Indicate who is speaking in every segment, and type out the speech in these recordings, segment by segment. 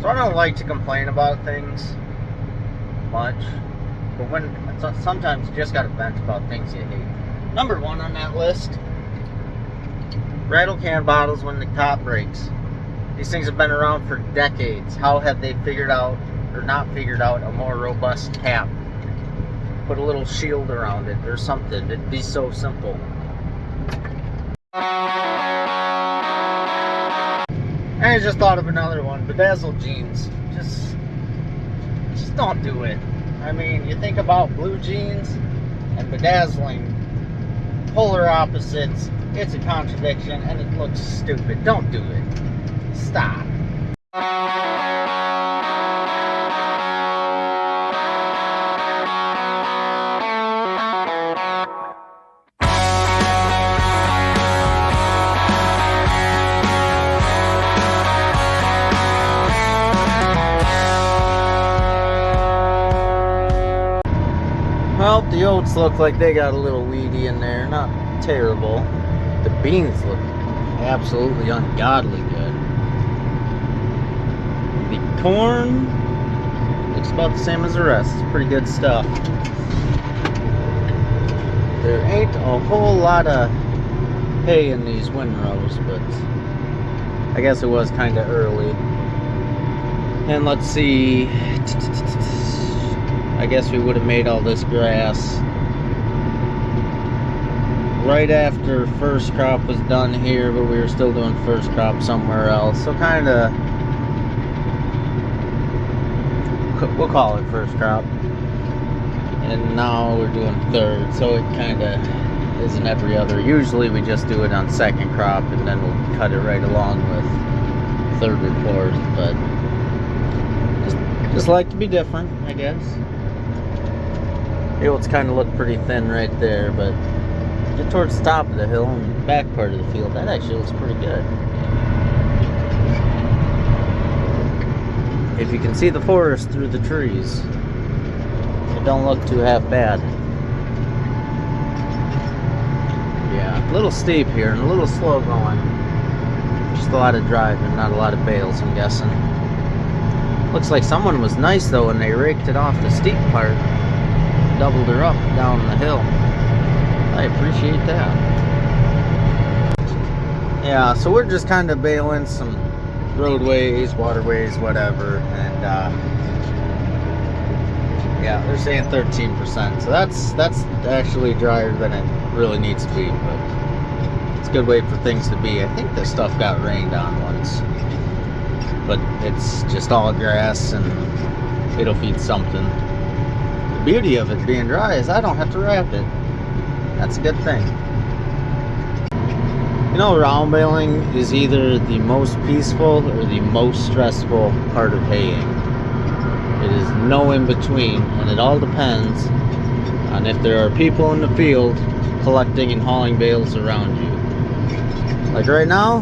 Speaker 1: So I don't like to complain about things much, but sometimes you just gotta vent about things you hate. Number one on that list: rattle can bottles when the top breaks. These things have been around for decades. How have they figured out, or not figured out, a more robust cap? Put a little shield around it or something. It'd be so simple. And I just thought of another one: bedazzled jeans. Just don't do it. I mean, you think about blue jeans and bedazzling, polar opposites. It's a contradiction and it looks stupid. Don't do it. Stop. Well, the oats look like they got a little weedy in there. Not terrible. The beans look absolutely ungodly good. The corn looks about the same as the rest. It's pretty good stuff. There ain't a whole lot of hay in these windrows, but I guess it was kind of early. And let's see, I guess we would have made all this grass right after first crop was done here, but we were still doing first crop somewhere else. So kind of, we'll call it first crop. And now we're doing third, so it kind of isn't every other. Usually we just do it on second crop and then we'll cut it right along with third or fourth, but just like to be different, I guess. The oats kind of look pretty thin right there, but get towards the top of the hill and the back part of the field, that actually looks pretty good. If you can see the forest through the trees, it don't look too half bad. Yeah, a little steep here and a little slow going. Just a lot of driving, not a lot of bales, I'm guessing. Looks like someone was nice though when they raked it off the steep part. Doubled her up down the hill. I appreciate that. Yeah, so we're just kind of bailing some roadways, waterways, whatever, and yeah, they're saying 13%, so that's actually drier than it really needs to be, but it's a good way for things to be. I think this stuff got rained on once, but it's just all grass and it'll feed something. The beauty of it being dry is I don't have to wrap it. That's a good thing. You know, round baling is either the most peaceful or the most stressful part of haying. It is no in between, and it all depends on if there are people in the field collecting and hauling bales around you. Like right now,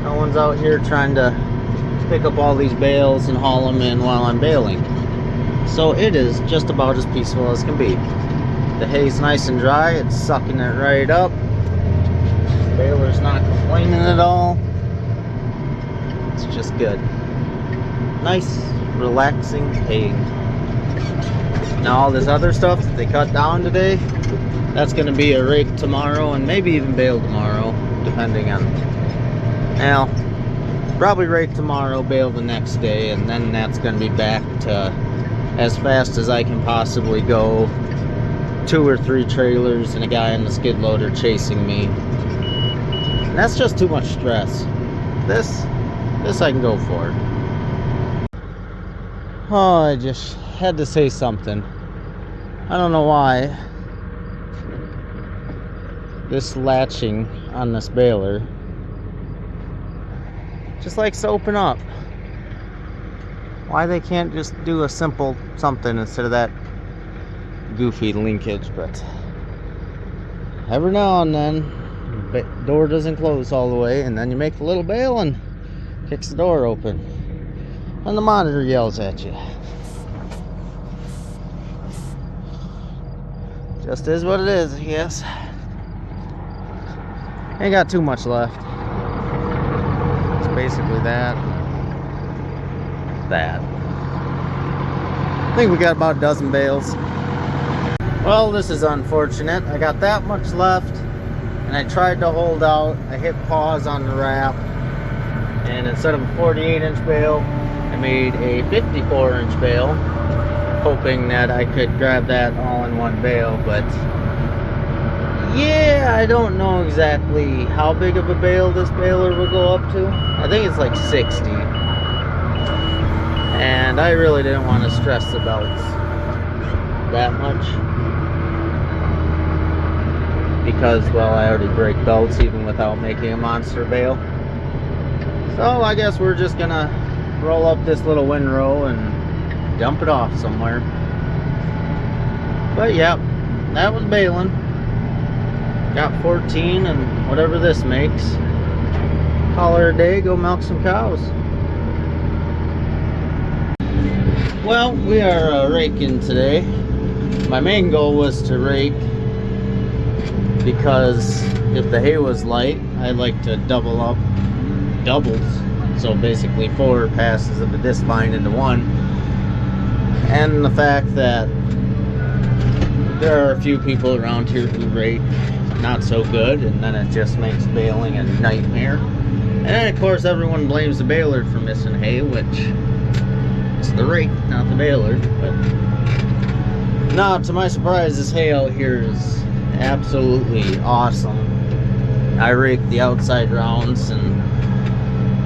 Speaker 1: no one's out here trying to pick up all these bales and haul them in while I'm baling. So it is just about as peaceful as can be. The hay's nice and dry, it's sucking it right up. The baler's not complaining at all. It's just good. Nice, relaxing haying. Now all this other stuff that they cut down today, that's going to be a rake tomorrow and maybe even bale tomorrow, depending on, well, probably rake tomorrow, bale the next day, and then that's going to be back to as fast as I can possibly go. 2 or 3 trailers and a guy on the skid loader chasing me. And that's just too much stress. This I can go for. Oh, I just had to say something. I don't know why. This latching on this baler just likes to open up. Why they can't just do a simple something instead of that goofy linkage, but every now and then the door doesn't close all the way and then you make a little bail and kicks the door open and the monitor yells at you. Just is what it is, I guess. Ain't got too much left. It's basically that. that. I think we got about a dozen bales. Well, this is unfortunate. I got that much left, and I tried to hold out. I hit pause on the wrap, and instead of a 48-inch bale, I made a 54-inch bale, hoping that I could grab that all in one bale. But yeah, I don't know exactly how big of a bale this baler will go up to. I think it's like 60. And I really didn't want to stress the belts that much, because, well, I already break belts even without making a monster bale. So I guess we're just gonna roll up this little windrow and dump it off somewhere. But yeah, that was baling. Got 14 and whatever this makes. Call her a day, go milk some cows. Well, we are raking today. My main goal was to rake because if the hay was light, I like to double up doubles. So basically 4 passes of the disc bind into one. And the fact that there are a few people around here who rake not so good, and then it just makes baling a nightmare. And then of course everyone blames the baler for missing hay, which it's the rake, not the baler. But no, to my surprise, this hay out here is absolutely awesome. I rake the outside rounds, and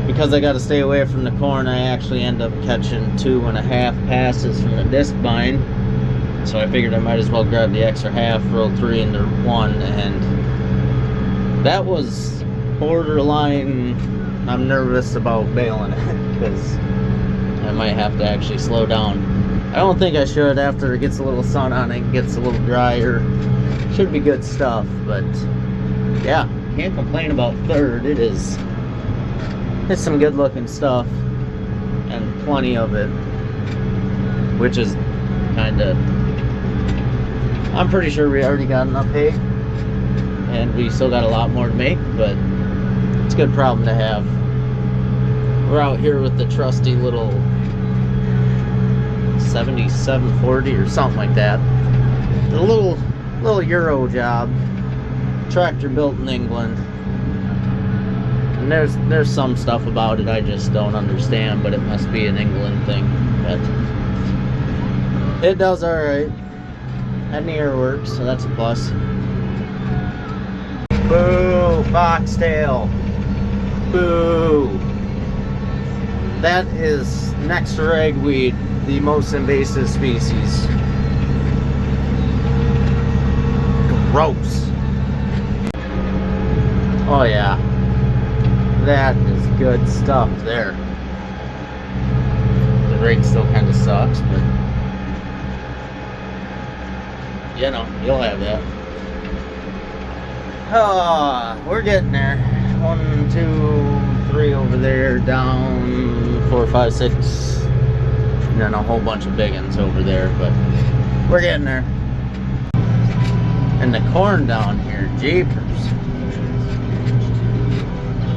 Speaker 1: because I got to stay away from the corn, I actually end up catching 2.5 passes from the disc bind. So I figured I might as well grab the extra half, roll 3 into 1, and that was borderline. I'm nervous about baling it because I might have to actually slow down. I don't think I should. After it gets a little sun on it, gets a little drier, should be good stuff. But yeah, can't complain about third. It's some good looking stuff and plenty of it, which is kind of, I'm pretty sure we already got enough hay and we still got a lot more to make, but it's a good problem to have. We're out here with the trusty little 7740 or something like that. A little Euro job, tractor built in England. And there's some stuff about it I just don't understand, but it must be an England thing. But it does all right. And the air works, so that's a plus. Boo, foxtail. Boo. That is, next to ragweed, the most invasive species. Gross. Oh yeah. That is good stuff there. The rake still kind of sucks, but you know, you'll have that. We're getting there. 1, 2, 3 over there, down 4, 5, 6, and then a whole bunch of big ones over there, but we're getting there. And the corn down here, jeepers.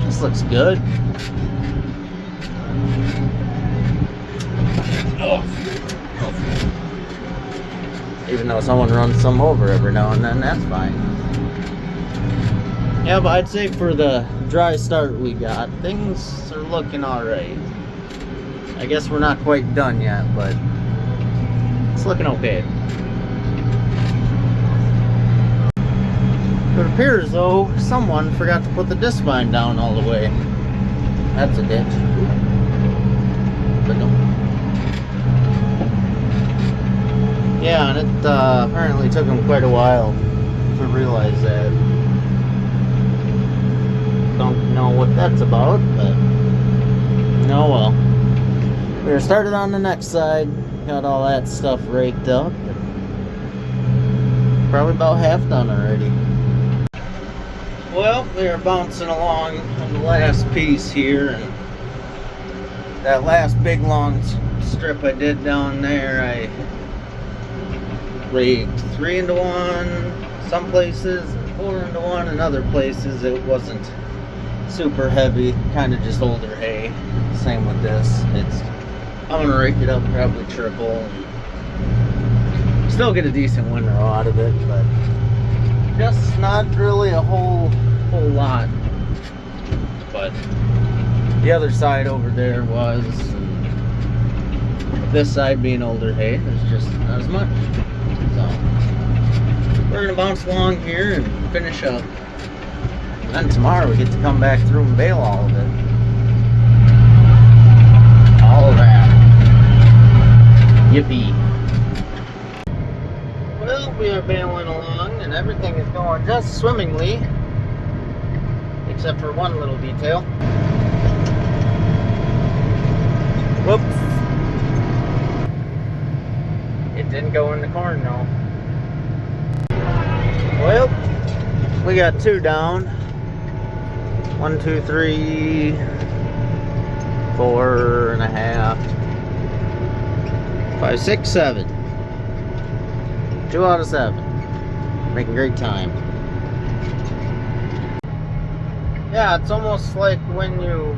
Speaker 1: This looks good. Oh. Even though someone runs some over every now and then, that's fine. Yeah, but I'd say for the dry start we got, things are looking alright. I guess we're not quite done yet, but it's looking okay. It appears though someone forgot to put the disc bind down all the way. That's a ditch. But no. Yeah, and it apparently took them quite a while to realize that. Don't know what that's about, but oh well. We started on the next side, got all that stuff raked up. Probably about half done already. Well, we are bouncing along on the last piece here, and that last big long strip I did down there, I raked 3 into 1 some places, 4 into 1 in other places. It wasn't super heavy, kind of just older hay. Same with this. It's I'm gonna rake it up, probably triple. Still get a decent windrow out of it, but just not really a whole lot. But the other side over there was, and this side being older hay, there's just not as much. So we're gonna bounce along here and finish up. And then tomorrow we get to come back through and bale all of it. All of that. Yippee. Well, we are baling along and everything is going just swimmingly, except for one little detail. Whoops. It didn't go in the corn, though. Well, we got 2 down. 1, 2, 3, 4.5, 5, 6, 7. 2 out of 7. Making great time. Yeah, it's almost like when you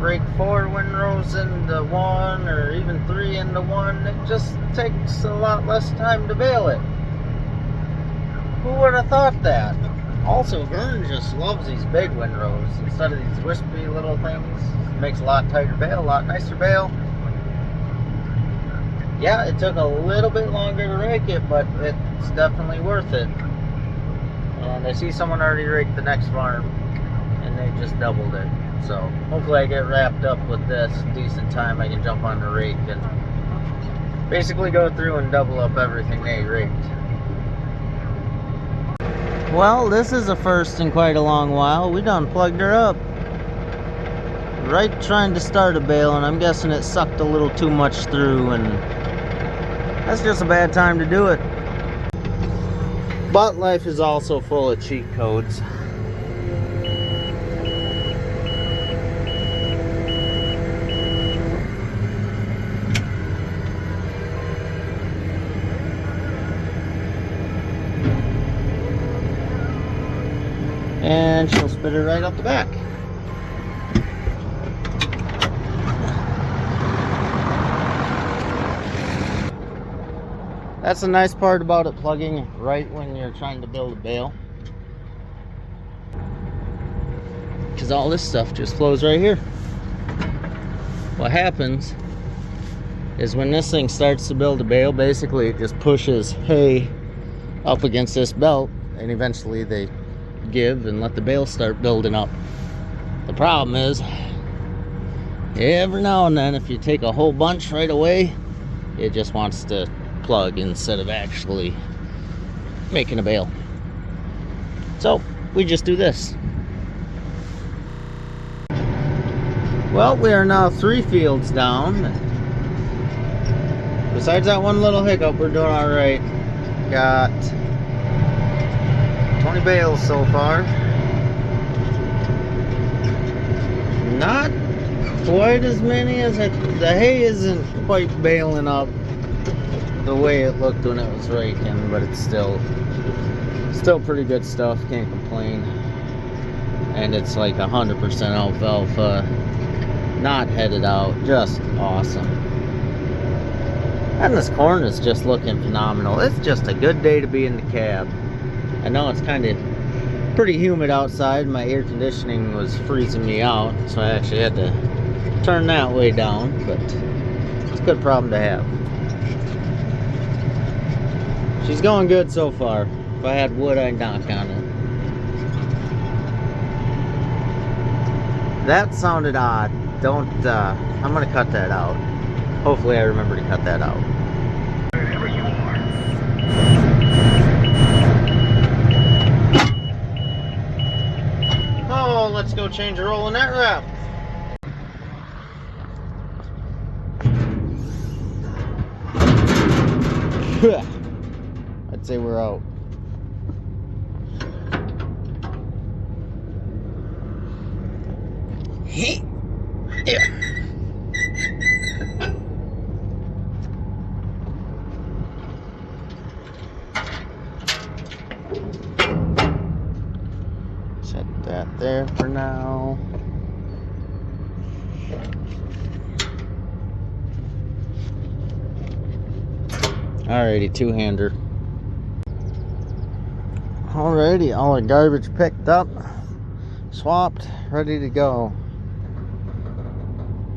Speaker 1: rake 4 windrows into 1, or even 3 into 1, it just takes a lot less time to bale it. Who would have thought that? Also, Vern just loves these big windrows instead of these wispy little things. It makes a lot tighter bale, a lot nicer bale. Yeah, it took a little bit longer to rake it, but it's definitely worth it. And I see someone already raked the next farm, and they just doubled it. So hopefully I get wrapped up with this decent time. I can jump on the rake and basically go through and double up everything they raked. Well, this is a first in quite a long while. We done plugged her up. Right trying to start a bale, and I'm guessing it sucked a little too much through, and that's just a bad time to do it. But life is also full of cheat codes. And she'll spit it right up the back. That's the nice part about it plugging right when you're trying to build a bale, because all this stuff just flows right here. What happens is when this thing starts to build a bale, basically it just pushes hay up against this belt, and eventually they give and let the bale start building up. The problem is, every now and then, if you take a whole bunch right away, it just wants to plug instead of actually making a bale. So we just do this. Well, we are now 3 fields down. Besides that one little hiccup, we're doing all right. Got 20 bales so far. Not quite as many as the hay isn't quite baling up the way it looked when it was raking, but it's still pretty good stuff. Can't complain. And it's like 100% alfalfa, not headed out. Just awesome. And this corn is just looking phenomenal. It's just a good day to be in the cab. I know it's kind of pretty humid outside. My air conditioning was freezing me out, so I actually had to turn that way down, but it's a good problem to have. She's going good so far. If I had wood, I'd knock on it. That sounded odd. I'm gonna cut that out. Hopefully I remember to cut that out.
Speaker 2: Wherever you are.
Speaker 1: Oh, let's go change a roll in that wrap. I'd say we're out. Yeah. Set that there for now. Alrighty, two-hander. Alrighty, all our garbage picked up, swapped, ready to go.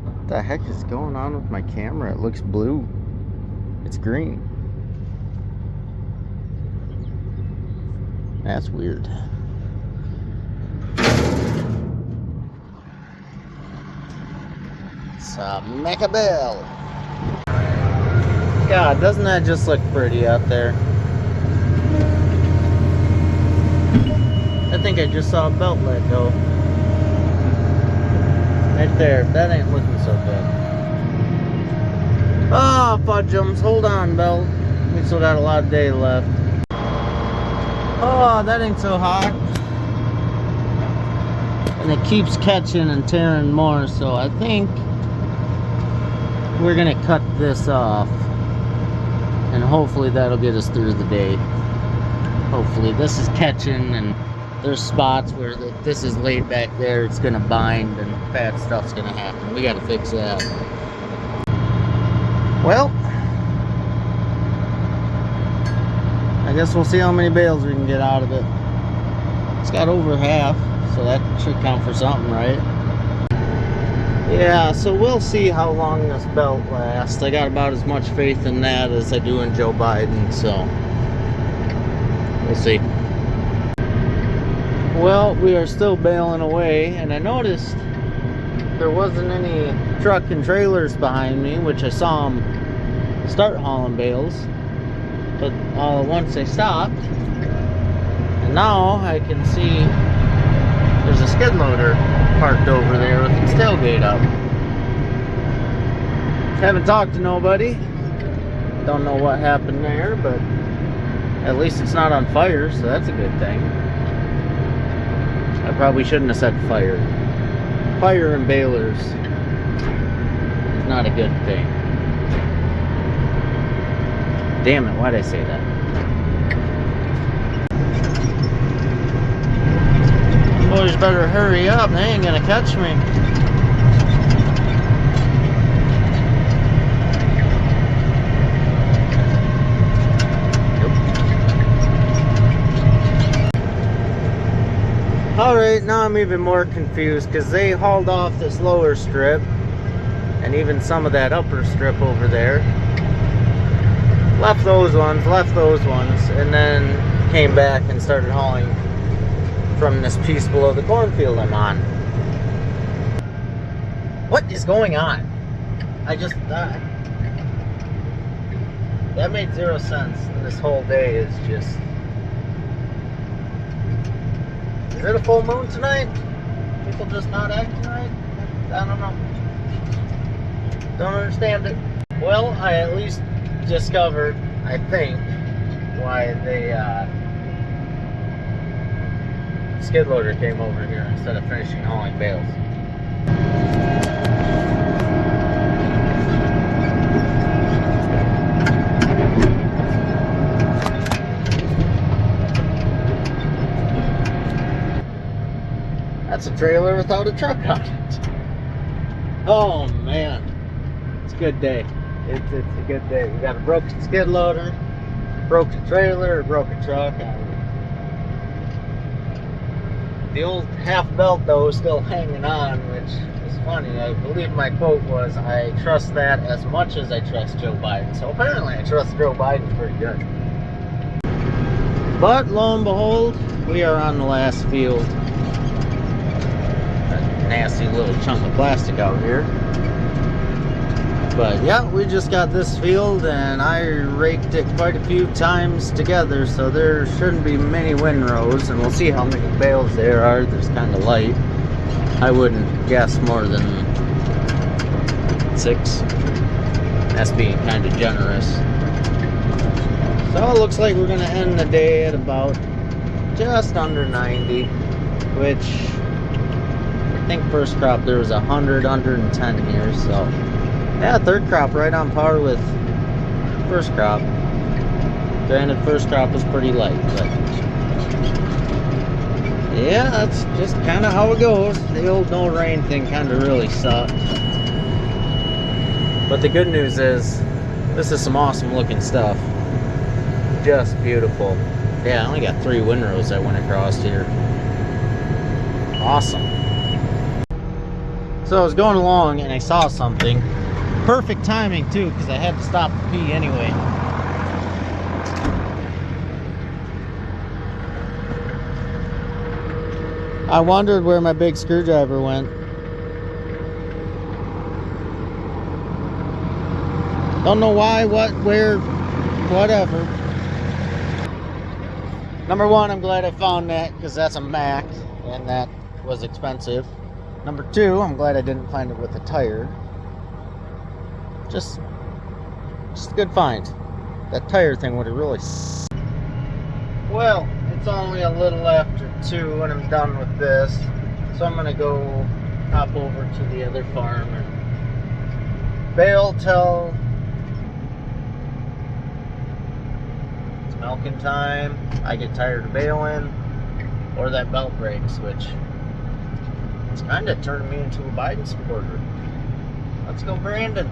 Speaker 1: What the heck is going on with my camera? It looks blue. It's green. That's weird. It's a mecha bale. God, doesn't that just look pretty out there? I think I just saw a belt let go. Right there. That ain't looking so good. Oh, fudgeums. Hold on, belt. We still got a lot of day left. Oh, that ain't so hot. And it keeps catching and tearing more, so I think we're gonna cut this off. And hopefully that'll get us through the day. Hopefully this is catching, and there's spots where this is laid back there, it's gonna bind and bad stuff's gonna happen. We gotta fix that. Well, I guess we'll see how many bales we can get out of it. It's got over half, so that should count for something, right? Yeah, so we'll see how long this belt lasts. I got about as much faith in that as I do in Joe Biden, so we'll see. Well, we are still baling away, and I noticed there wasn't any truck and trailers behind me, which I saw them start hauling bales, but once they stopped, and now I can see there's a skid loader parked over there with its tailgate up. Haven't talked to nobody. Don't know what happened there, but at least it's not on fire, so that's a good thing. I probably shouldn't have said fire. Fire and balers is not a good thing. Damn it, why'd I say that? Boys better hurry up, they ain't gonna catch me. Alright, now I'm even more confused because they hauled off this lower strip and even some of that upper strip over there. Left those ones, and then came back and started hauling from this piece below the cornfield I'm on. What is going on? That made zero sense. This whole day is just... Is it a full moon tonight? People just not acting right? I don't know. Don't understand it. Well, I at least discovered, I think, why the skid loader came over here instead of finishing hauling bales. That's a trailer without a truck on it. Oh man, it's a good day. It's a good day. We got a broken skid loader, broken trailer, a broken truck. The old half belt though is still hanging on, which is funny. I believe my quote was, "I trust that as much as I trust Joe Biden." So apparently I trust Joe Biden pretty good. But lo and behold, we are on the last field. Nasty little chunk of plastic out here, but yeah, we just got this field and I raked it quite a few times together, so there shouldn't be many windrows, and we'll see how many bales there are. There's kind of light. I wouldn't guess more than 6. That's being kind of generous. So it looks like we're gonna end the day at about just under 90, which I think first crop there was 110 here, so yeah, third crop right on par with first crop. Granted, first crop was pretty light, but yeah, that's just kind of how it goes. The old no rain thing kind of really sucked. But the good news is, this is some awesome looking stuff. just beautiful. Yeah, I only got 3 windrows I went across here. Awesome. So I was going along and I saw something. Perfect timing too, because I had to stop to pee anyway. I wondered where my big screwdriver went. Don't know why, what, where, whatever. Number one, I'm glad I found that because that's a Mac and that was expensive. Number two, I'm glad I didn't find it with a tire. Just a good find. That tire thing would have really... Well, it's only a little after 2 and I'm done with this. So I'm gonna go hop over to the other farm and bale till it's milking time. I get tired of baling, or that belt breaks, which it's kind of turning me into a Biden supporter. Let's go, Brandon.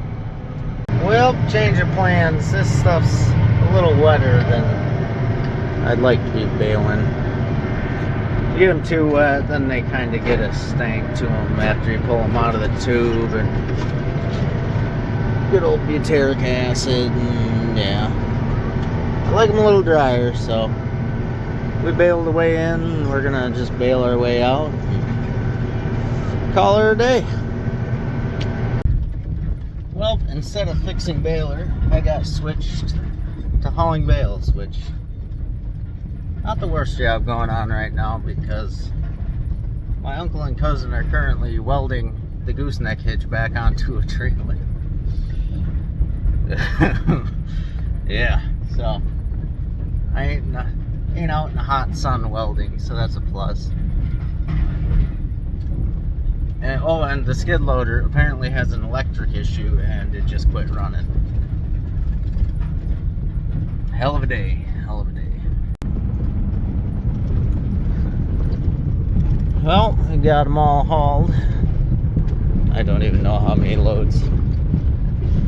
Speaker 1: Well, change of plans. This stuff's a little wetter than I'd like to be baling. You get them too wet, then they kind of get a stank to them after you pull them out of the tube, and good old butyric acid, and yeah. I like them a little drier, so we baled the way in. We're gonna just bale our way out and call her a day. Well, instead of fixing baler, I got switched to hauling bales, which not the worst job going on right now because my uncle and cousin are currently welding the gooseneck hitch back onto a trailer. Yeah, so I ain't out in the hot sun welding, so that's a plus. And oh, and the skid loader apparently has an electric issue and it just quit running. Hell of a day, hell of a day. Well, we got them all hauled. I don't even know how many loads.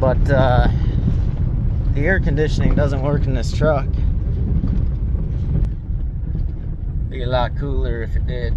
Speaker 1: But the air conditioning doesn't work in this truck. Be a lot cooler if it did.